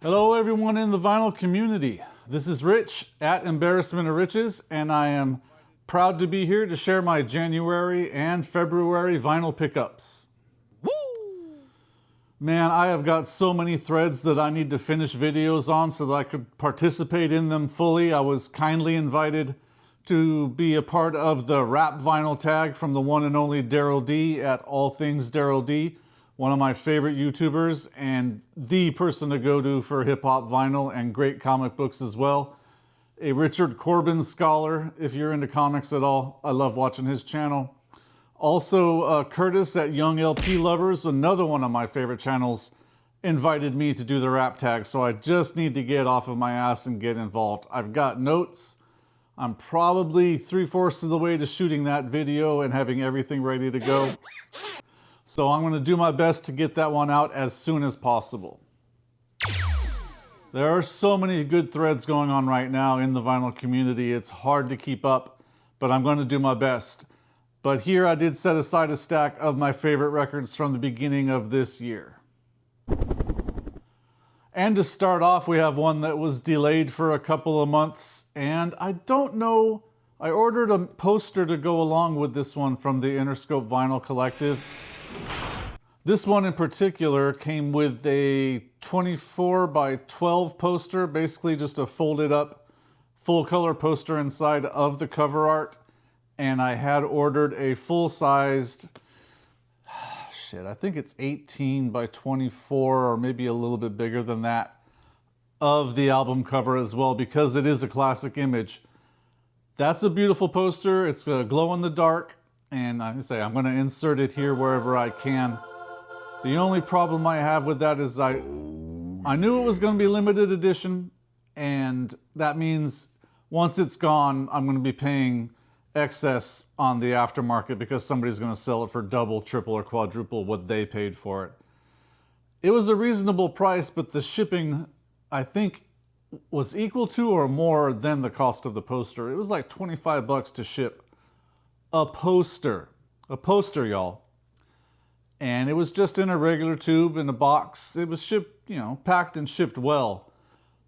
Hello everyone in the vinyl community. This is Rich at Embarrassment of Riches, and I am proud to be here to share my January and February vinyl pickups. Woo! Man, I have got so many threads that I need to finish videos on so that I could participate in them fully. I was kindly invited to be a part of the rap vinyl tag from the one and only Daryl D at All Things Daryl D. One of my favorite YouTubers and the person to go to for hip-hop vinyl and great comic books as well. A Richard Corbin scholar, if you're into comics at all. I love watching his channel. Also, Curtis at Young LP Lovers, another one of my favorite channels, invited me to do the rap tag, so I just need to get off of my ass and get involved. I've got notes. I'm probably 3/4 of the way to shooting that video and having everything ready to go. So I'm going to do my best to get that one out as soon as possible. There are so many good threads going on right now in the vinyl community. It's hard to keep up, but I'm going to do my best. But here I did set aside a stack of my favorite records from the beginning of this year. And to start off, we have one that was delayed for a couple of months, and I don't know, I ordered a poster to go along with this one from the Interscope Vinyl Collective. This one in particular came with a 24 by 12 poster, basically just a folded up full color poster inside of the cover art. And I had ordered a full-sized, I think it's 18 by 24 or maybe a little bit bigger than that of the album cover as well, because it is a classic image. That's a beautiful poster. It's a glow in the dark. And I say I'm going to insert it here wherever I can. The only problem I have with that is I knew it was going to be limited edition, and that means once it's gone, I'm going to be paying excess on the aftermarket because somebody's going to sell it for double, triple, or quadruple what they paid for it. It was a reasonable price, but the shipping, I think, was equal to or more than the cost of the poster. It was like 25 bucks to ship a poster, y'all. And it was just in a regular tube in a box. It was shipped, you know, packed and shipped well.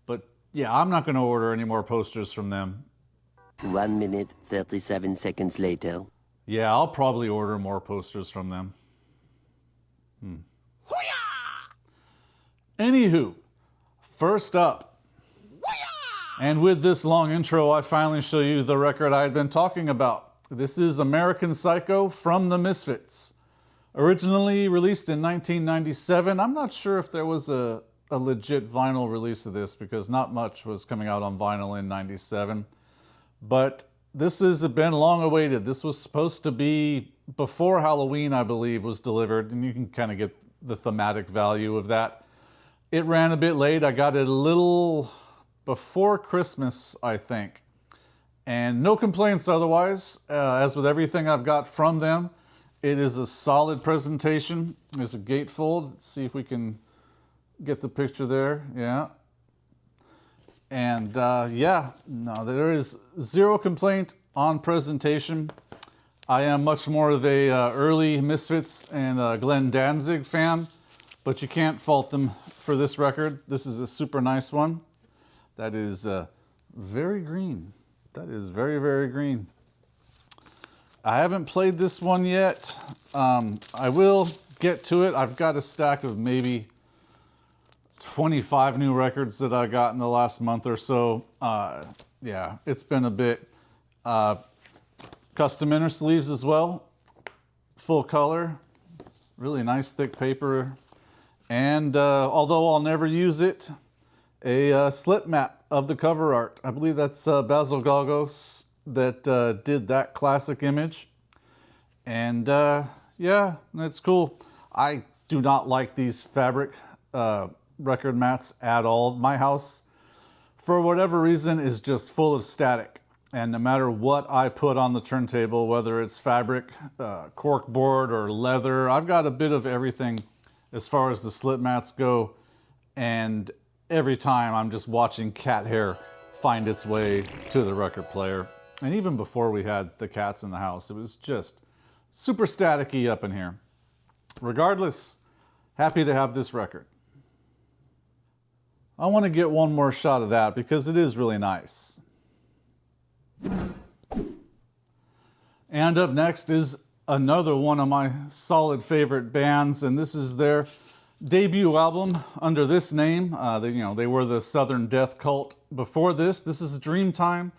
But yeah, I'm not going to order any more posters from them. 1 minute, 37 seconds later. Yeah, I'll probably order more posters from them. Anywho, first up. And with this long intro, I finally show you the record I had been talking about. This is American Psycho from the Misfits. Originally released in 1997. I'm not sure if there was a legit vinyl release of this because not much was coming out on vinyl in 97. But this has been long awaited. This was supposed to be before Halloween, I believe, was delivered. And you can kind of get the thematic value of that. It ran a bit late. I got it a little before Christmas, I think. And no complaints otherwise. As with everything I've got from them, it is a solid presentation. There's a gatefold. Let's see if we can get the picture there. Yeah. And yeah, no, there is zero complaint on presentation. I am much more of a early Misfits and Glenn Danzig fan, but you can't fault them for this record. This is a super nice one. That is very green. That is very, very green. I haven't played this one yet. I will get to it. I've got a stack of maybe 25 new records that I got in the last month or so. Yeah, it's been a bit. Custom inner sleeves as well. Full color. Really nice thick paper. And although I'll never use it, a slip map of the cover art. I believe that's Basil Galgos that did that classic image. And yeah, it's cool. I do not like these fabric record mats at all. My house, for whatever reason, is just full of static. And no matter what I put on the turntable, whether it's fabric, cork board, or leather, I've got a bit of everything as far as the slip mats go. And every time I'm just watching cat hair find its way to the record player. And even before we had the cats in the house, it was just super staticky up in here. Regardless, happy to have this record. I want to get one more shot of that because it is really nice. And up next is another one of my solid favorite bands, and this is their debut album under this name. They were the Southern Death Cult before this. This is Dreamtime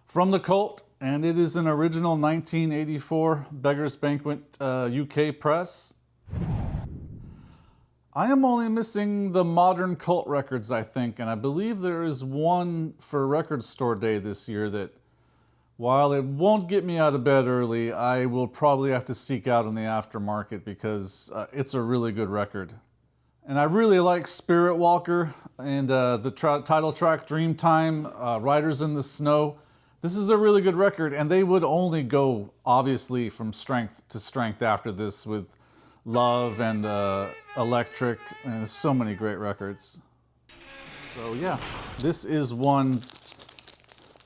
from the Cult, and it is an original 1984 Beggars Banquet UK press. I am only missing the Modern Cult records, I think, and I believe there is one for Record Store Day this year that, while it won't get me out of bed early, I will probably have to seek out in the aftermarket because it's a really good record. And I really like Spirit Walker and the title track Dreamtime, Riders in the Snow. This is a really good record, and they would only go, obviously, from strength to strength after this with Love and Electric, and there's so many great records. So yeah, this is one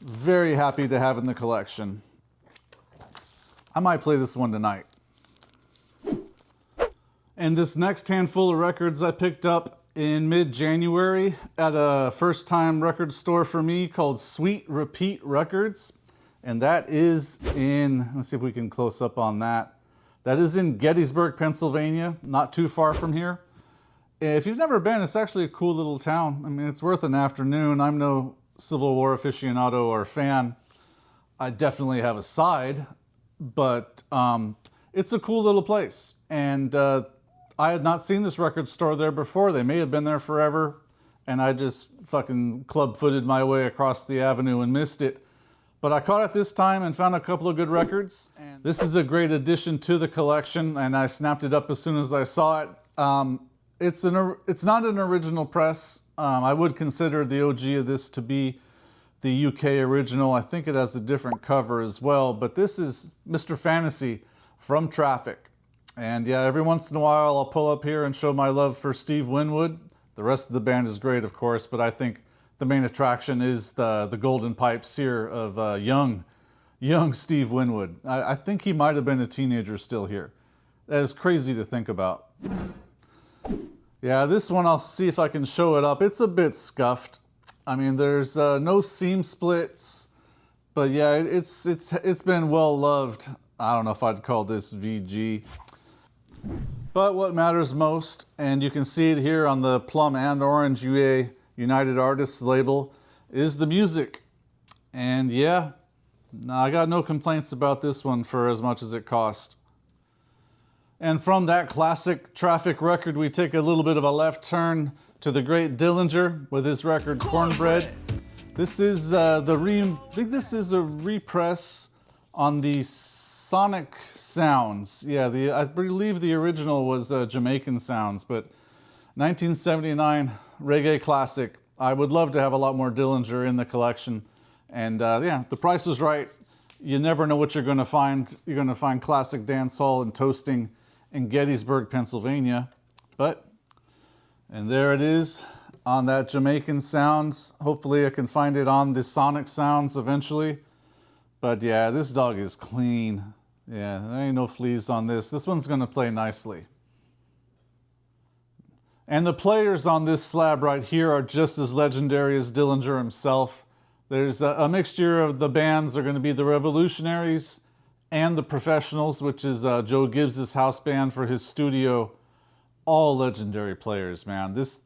very happy to have in the collection. I might play this one tonight. And this next handful of records I picked up in mid-January at a first-time record store for me called Sweet Repeat Records. And that is in, let's see if we can close up on that. That is in Gettysburg, Pennsylvania, not too far from here. If you've never been, it's actually a cool little town. I mean, it's worth an afternoon. I'm no Civil War aficionado or fan. I definitely have a side, but it's a cool little place. And I had not seen this record store there before. They may have been there forever, and I just fucking club-footed my way across the avenue and missed it. But I caught it this time and found a couple of good records. And this is a great addition to the collection, and I snapped it up as soon as I saw it. It's not an original press. I would consider the OG of this to be the UK original. I think it has a different cover as well, but this is Mr. Fantasy from Traffic. And yeah, every once in a while I'll pull up here and show my love for Steve Winwood. The rest of the band is great, of course, but I think the main attraction is the golden pipes here of young Steve Winwood. I think he might have been a teenager still here. That is crazy to think about. Yeah, this one I'll see if I can show it up. It's a bit scuffed. I mean, there's no seam splits, but yeah, it's been well loved. I don't know if I'd call this VG. But what matters most, and you can see it here on the Plum and Orange UA United Artists label, is the music. And yeah, I got no complaints about this one for as much as it cost. And from that classic Traffic record, we take a little bit of a left turn to the great Dillinger with his record Cornbread. This is I think this is a repress on the Sonic Sounds. Yeah, I believe the original was Jamaican Sounds, but 1979 reggae classic. I would love to have a lot more Dillinger in the collection. And yeah, the price was right. You never know what you're going to find. You're going to find classic dancehall and toasting in Gettysburg, Pennsylvania. And there it is on that Jamaican Sounds. Hopefully I can find it on the Sonic Sounds eventually. But yeah, this dog is clean. Yeah, there ain't no fleas on this. This one's going to play nicely. And the players on this slab right here are just as legendary as Dillinger himself. There's a mixture of the bands are going to be the Revolutionaries and the Professionals, which is Joe Gibbs' house band for his studio. All legendary players, man. This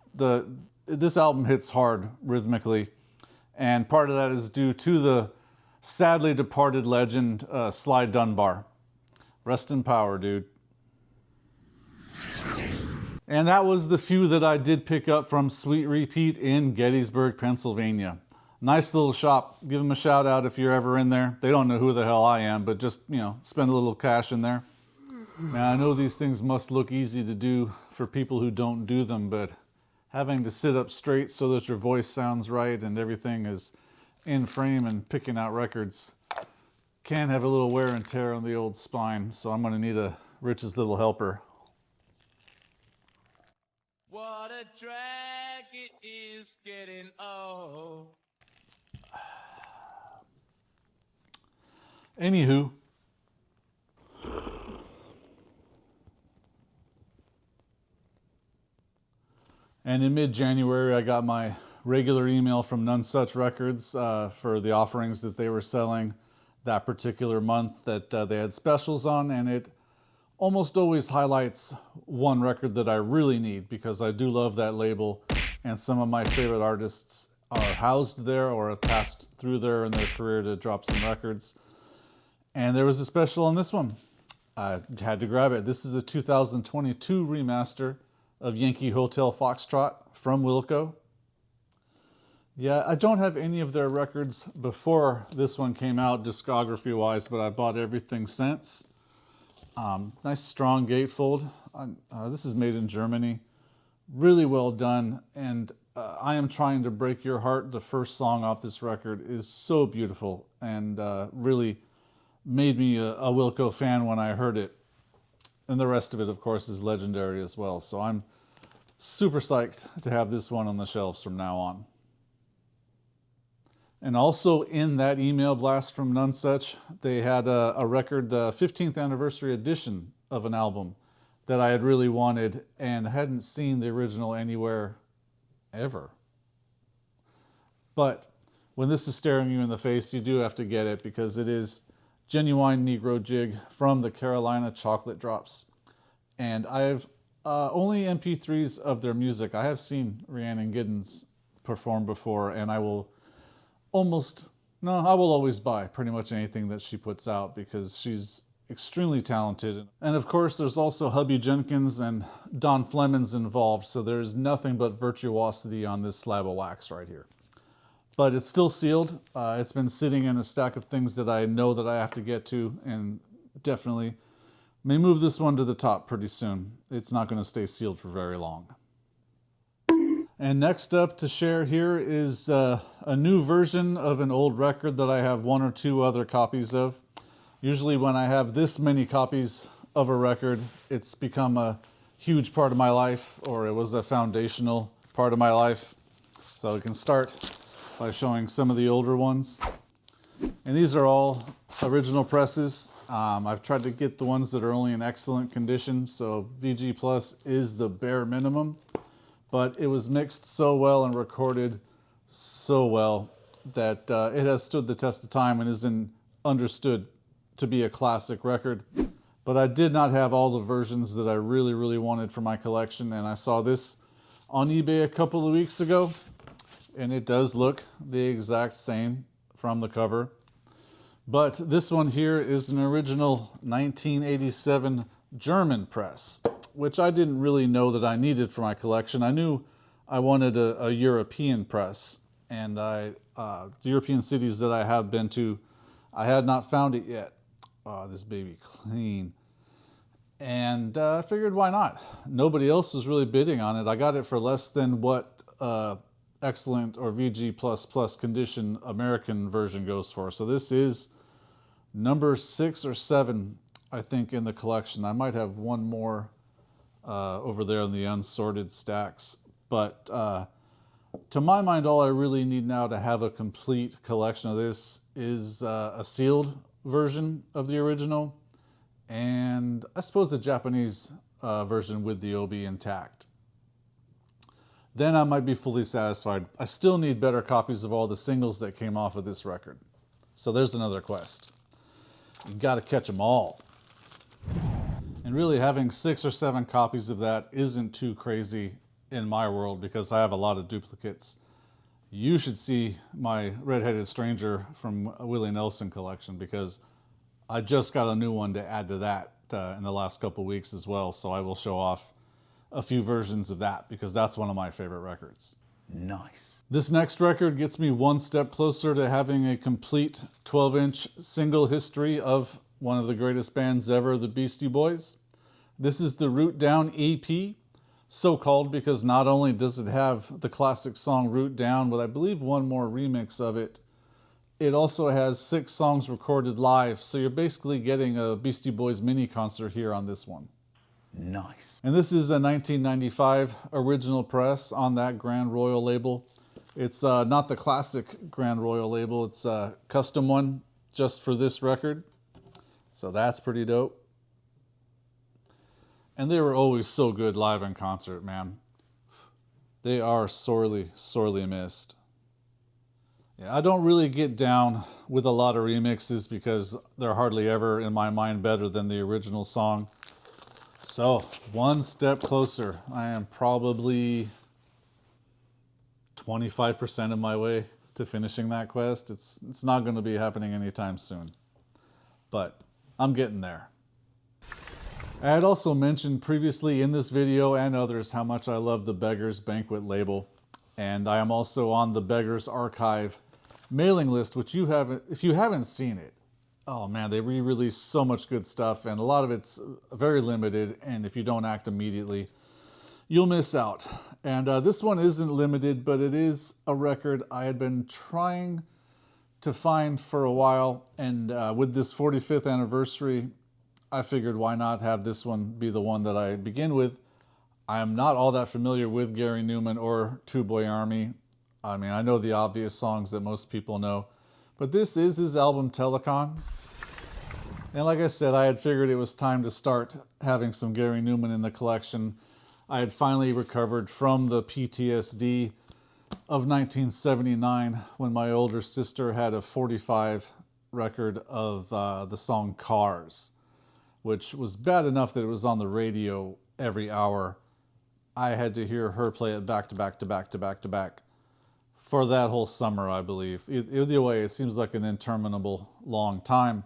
album hits hard rhythmically, and part of that is due to the sadly departed legend Sly Dunbar. Rest in power, dude. And that was the few that I did pick up from Sweet Repeat in Gettysburg, Pennsylvania. Nice little shop. Give them a shout out if you're ever in there. They don't know who the hell I am, but just, spend a little cash in there. Man, I know these things must look easy to do for people who don't do them, but having to sit up straight so that your voice sounds right and everything is in frame and picking out records can have a little wear and tear on the old spine, so I'm going to need a Rich's little helper. What a drag it is getting old. Anywho, and in mid-January I got my regular email from Nonesuch Records for the offerings that they were selling that particular month that they had specials on, and it almost always highlights one record that I really need because I do love that label, and some of my favorite artists are housed there or have passed through there in their career to drop some records. And there was a special on this one. I had to grab it. This is a 2022 remaster of Yankee Hotel Foxtrot from Wilco. Yeah, I don't have any of their records before this one came out discography-wise, but I bought everything since. Nice strong gatefold. This is made in Germany. Really well done, and I Am Trying to Break Your Heart, the first song off this record, is so beautiful and really made me a Wilco fan when I heard it. And the rest of it, of course, is legendary as well. So I'm super psyched to have this one on the shelves from now on. And also in that email blast from Nonesuch, they had a record, 15th anniversary edition of an album that I had really wanted and hadn't seen the original anywhere ever. But when this is staring you in the face, you do have to get it because it is Genuine Negro Jig from the Carolina Chocolate Drops. And I've only MP3s of their music. I have seen Rhiannon Giddens perform before, and I will always buy pretty much anything that she puts out because she's extremely talented. And of course, there's also Hubby Jenkins and Don Flemons involved, so there's nothing but virtuosity on this slab of wax right here. But it's still sealed. It's been sitting in a stack of things that I know that I have to get to, and definitely may move this one to the top pretty soon. It's not going to stay sealed for very long. And next up to share here is a new version of an old record that I have one or two other copies of. Usually when I have this many copies of a record, it's become a huge part of my life, or it was a foundational part of my life. So we can start by showing some of the older ones. And these are all original presses. I've tried to get the ones that are only in excellent condition, so VG Plus is the bare minimum. But it was mixed so well and recorded so well that it has stood the test of time and is understood to be a classic record. But I did not have all the versions that I really, really wanted for my collection, and I saw this on eBay a couple of weeks ago, and it does look the exact same from the cover. But this one here is an original 1987 German press, which I didn't really know that I needed for my collection. I knew I wanted a European press, and the European cities that I have been to, I had not found it yet. Oh, this baby clean. And I figured, why not? Nobody else was really bidding on it. I got it for less than what excellent or VG++ condition American version goes for. So this is number 6 or 7, I think, in the collection. I might have one more over there in the unsorted stacks. But to my mind, all I really need now to have a complete collection of this is a sealed version of the original, and I suppose the Japanese version with the OB intact. Then I might be fully satisfied. I still need better copies of all the singles that came off of this record. So there's another quest. You gotta catch them all. And really having 6 or 7 copies of that isn't too crazy in my world because I have a lot of duplicates. You should see my Red-Headed Stranger from Willie Nelson collection because I just got a new one to add to that in the last couple weeks as well. So I will show off a few versions of that because that's one of my favorite records. Nice. This next record gets me one step closer to having a complete 12-inch single history of one of the greatest bands ever, the Beastie Boys. This is the Root Down EP, so called because not only does it have the classic song Root Down, but I believe one more remix of it, it also has 6 songs recorded live, so you're basically getting a Beastie Boys mini concert here on this one. Nice. And this is a 1995 original press on that Grand Royal label. It's not the classic Grand Royal label, it's a custom one just for this record. So that's pretty dope. And they were always so good live in concert, man. They are sorely, sorely missed. Yeah, I don't really get down with a lot of remixes because they're hardly ever, in my mind, better than the original song. So, one step closer. I am probably 25% of my way to finishing that quest. It's not going to be happening anytime soon, but I'm getting there. I had also mentioned previously in this video and others how much I love the Beggars Banquet label, and I am also on the Beggars Archive mailing list, which if you haven't seen it, oh man, they re-release so much good stuff, and a lot of it's very limited, and if you don't act immediately, you'll miss out. And this one isn't limited, but it is a record I had been trying to find for a while, and with this 45th anniversary, I figured why not have this one be the one that I begin with. I am not all that familiar with Gary Numan or Two Boy Army. I mean, I know the obvious songs that most people know, but this is his album Telekon. And like I said, I had figured it was time to start having some Gary Numan in the collection. I had finally recovered from the PTSD of 1979 when my older sister had a 45 record of the song Cars, which was bad enough that it was on the radio every hour. I had to hear her play it back to back to back to back to back for that whole summer, I believe. Either way, it seems like an interminable long time.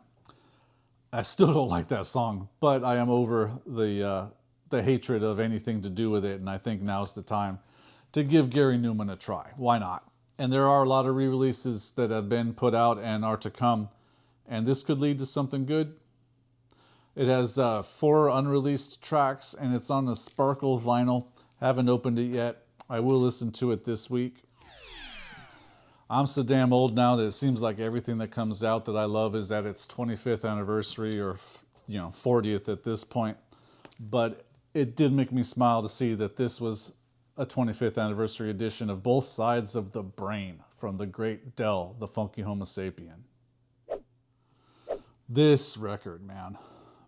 I still don't like that song, but I am over the hatred of anything to do with it, and I think now's the time to give Gary Numan a try. Why not? And there are a lot of re-releases that have been put out and are to come, and this could lead to something good. It has 4 unreleased tracks, and it's on a Sparkle vinyl. Haven't opened it yet. I will listen to it this week. I'm so damn old now that it seems like everything that comes out that I love is at its 25th anniversary or 40th at this point. But it did make me smile to see that this was a 25th anniversary edition of Both Sides of the Brain from the great Del, the Funky Homo Sapien. This record, man.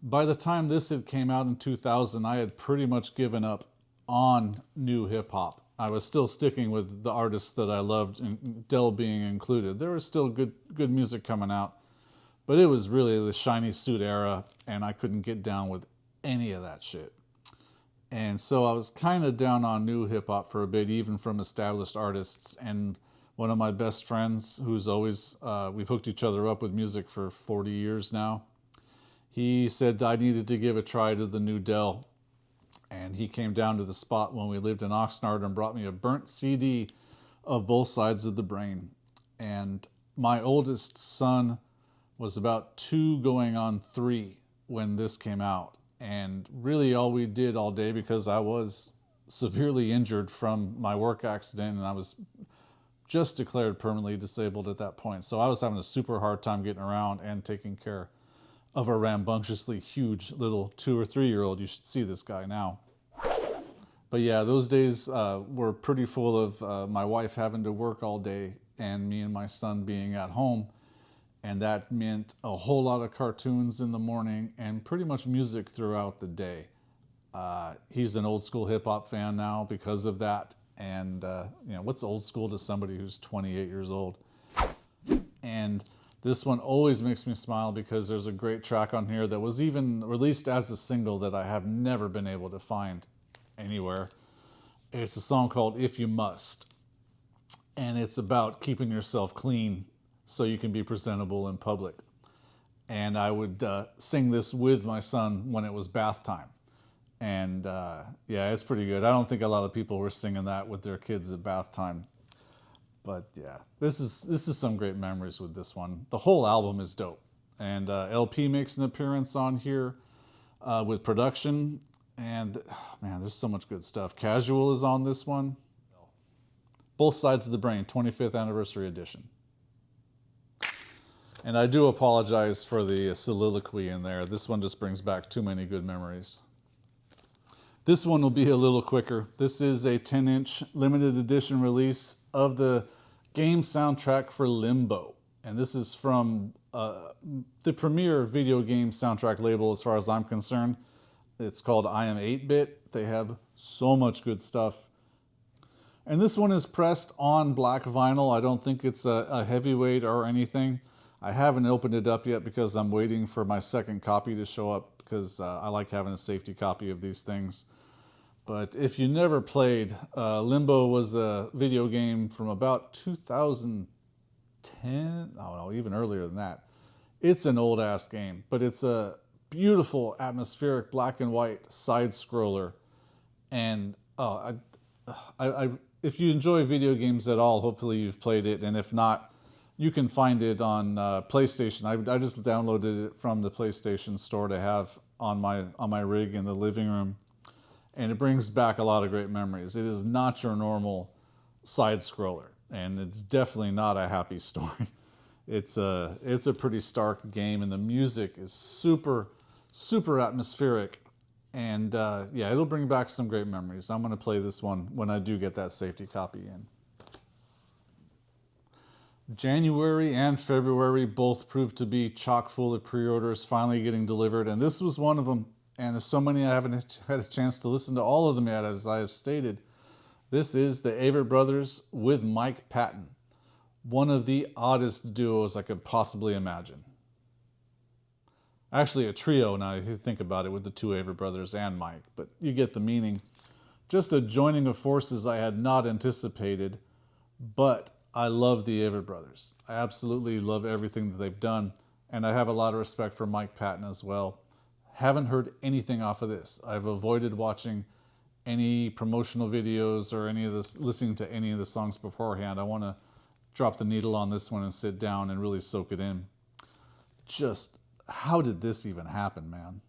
By the time this had came out in 2000, I had pretty much given up on new hip-hop. I was still sticking with the artists that I loved, and Del being included. There was still good music coming out, but it was really the shiny suit era, and I couldn't get down with any of that shit. And so I was kind of down on new hip-hop for a bit, even from established artists. And one of my best friends, who's always, we've hooked each other up with music for 40 years now, he said I needed to give a try to the new Del. And he came down to the spot when we lived in Oxnard and brought me a burnt CD of Both Sides of the Brain. And my oldest son was about 2 going on 3 when this came out. And really all we did all day, because I was severely injured from my work accident and I was just declared permanently disabled at that point. So I was having a super hard time getting around and taking care of a rambunctiously huge little 2 or 3-year-old. You should see this guy now. But yeah, those days were pretty full of my wife having to work all day and me and my son being at home. And that meant a whole lot of cartoons in the morning and pretty much music throughout the day. He's an old school hip hop fan now because of that. And what's old school to somebody who's 28 years old? And this one always makes me smile because there's a great track on here that was even released as a single that I have never been able to find anywhere. It's a song called If You Must. And it's about keeping yourself clean so you can be presentable in public. And I would sing this with my son when it was bath time. And yeah, it's pretty good. I don't think a lot of people were singing that with their kids at bath time. But yeah, this is some great memories with this one. The whole album is dope. And LP makes an appearance on here with production. And man, there's so much good stuff. Casual is on this one. Both Sides of the Brain, 25th anniversary edition. And I do apologize for the soliloquy in there. This one just brings back too many good memories. This one will be a little quicker. This is a 10-inch limited edition release of the game soundtrack for Limbo. And this is from the premier video game soundtrack label as far as I'm concerned. It's called I Am 8-Bit. They have so much good stuff. And this one is pressed on black vinyl. I don't think it's a heavyweight or anything. I haven't opened it up yet because I'm waiting for my second copy to show up because I like having a safety copy of these things. But if you never played, Limbo was a video game from about 2010, no, even earlier than that. It's an old ass game, but it's a beautiful atmospheric black and white side scroller. And if you enjoy video games at all, hopefully you've played it. And if not, you can find it on PlayStation. I just downloaded it from the PlayStation store to have on my rig in the living room. And it brings back a lot of great memories. It is not your normal side scroller, and it's definitely not a happy story. It's a pretty stark game, and the music is super, super atmospheric. And yeah, it'll bring back some great memories. I'm going to play this one when I do get that safety copy in. January and February both proved to be chock full of pre-orders finally getting delivered, and this was one of them. And there's so many I haven't had a chance to listen to all of them yet, as I have stated. This is the Avett Brothers with Mike Patton, one of the oddest duos I could possibly imagine. Actually, a trio now if you think about it, with the two Avett Brothers and Mike, but you get the meaning. Just a joining of forces I had not anticipated, but I love the Avett Brothers. I absolutely love everything that they've done, and I have a lot of respect for Mike Patton as well. Haven't heard anything off of this. I've avoided watching any promotional videos or any of this, listening to any of the songs beforehand. I want to drop the needle on this one and sit down and really soak it in. Just, how did this even happen, man?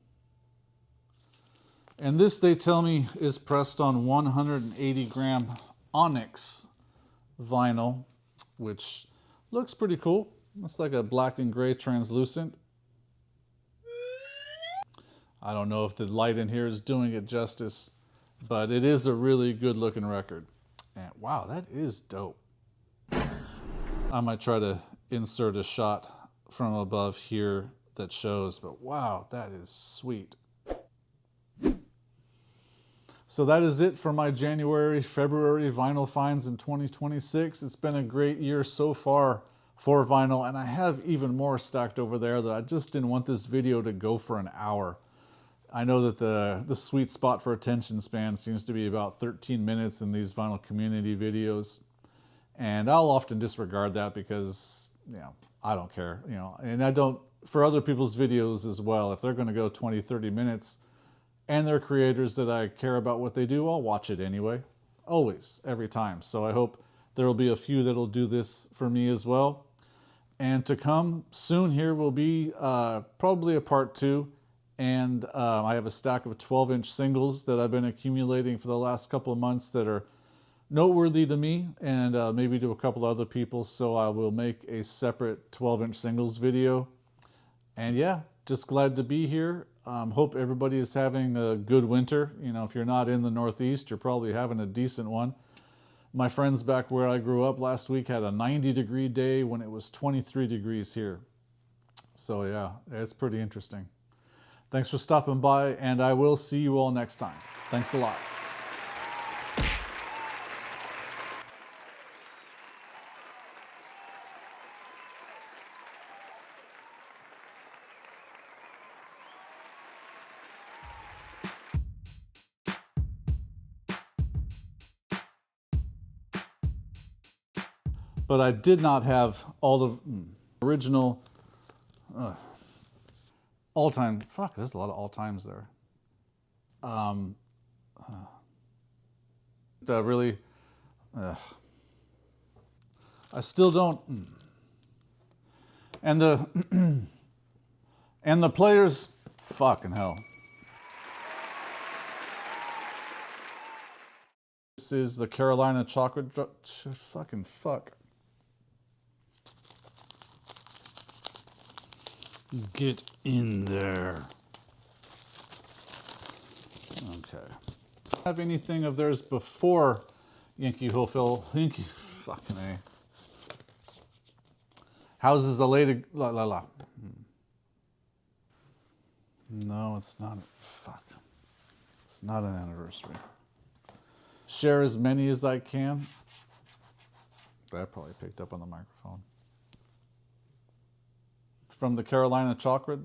And this, they tell me, is pressed on 180 gram onyx vinyl, which looks pretty cool. It's like a black and gray translucent. I don't know if the light in here is doing it justice, but it is a really good looking record. And wow, that is dope. I might try to insert a shot from above here that shows, but wow, that is sweet. So that is it for my January, February vinyl finds in 2026. It's been a great year so far for vinyl, and I have even more stacked over there that I just didn't want this video to go for an hour. I know that the sweet spot for attention span seems to be about 13 minutes in these vinyl community videos. And I'll often disregard that because, you know, I don't care, you know, and I don't, for other people's videos as well. If they're going to go 20, 30 minutes and they're creators that I care about what they do, I'll watch it anyway. Always, every time. So I hope there will be a few that'll do this for me as well. And to come soon here will be probably a part 2. And I have a stack of 12-inch singles that I've been accumulating for the last couple of months that are noteworthy to me and maybe to a couple other people. So I will make a separate 12-inch singles video. And yeah, just glad to be here. Hope everybody is having a good winter. You know, if you're not in the Northeast, you're probably having a decent one. My friends back where I grew up last week had a 90-degree day when it was 23 degrees here. So yeah, it's pretty interesting. Thanks for stopping by, and I will see you all next time. Thanks a lot. But I did not have all the original all-time, fuck, there's a lot of all-times there. Really, I still don't, and the, and the players, fucking hell. This is the Carolina Chocolate, fucking fuck. Get in there. Okay. Have anything of theirs before Yankee Hotel? Yankee, fucking A. Houses a lady. La la la. No, it's not. Fuck. It's not an anniversary. Share as many as I can. That probably picked up on the microphone. From the Carolina Chocolate,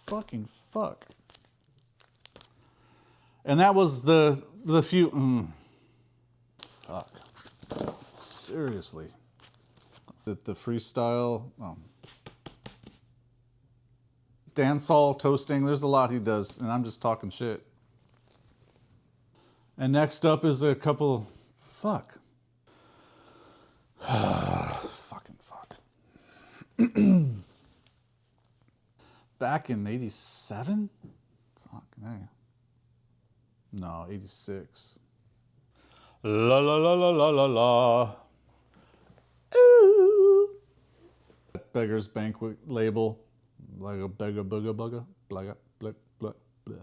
fucking fuck. And that was the few, fuck. Seriously. The freestyle, dancehall toasting, there's a lot he does, and I'm just talking shit. And next up is a couple, fuck. Fucking fuck. Back in 87? Fuck, hey. No, 86. La la la la la la la. Ooh. Beggar's Banquet label. Like a beggar booga bugga. Blah blah blah blah.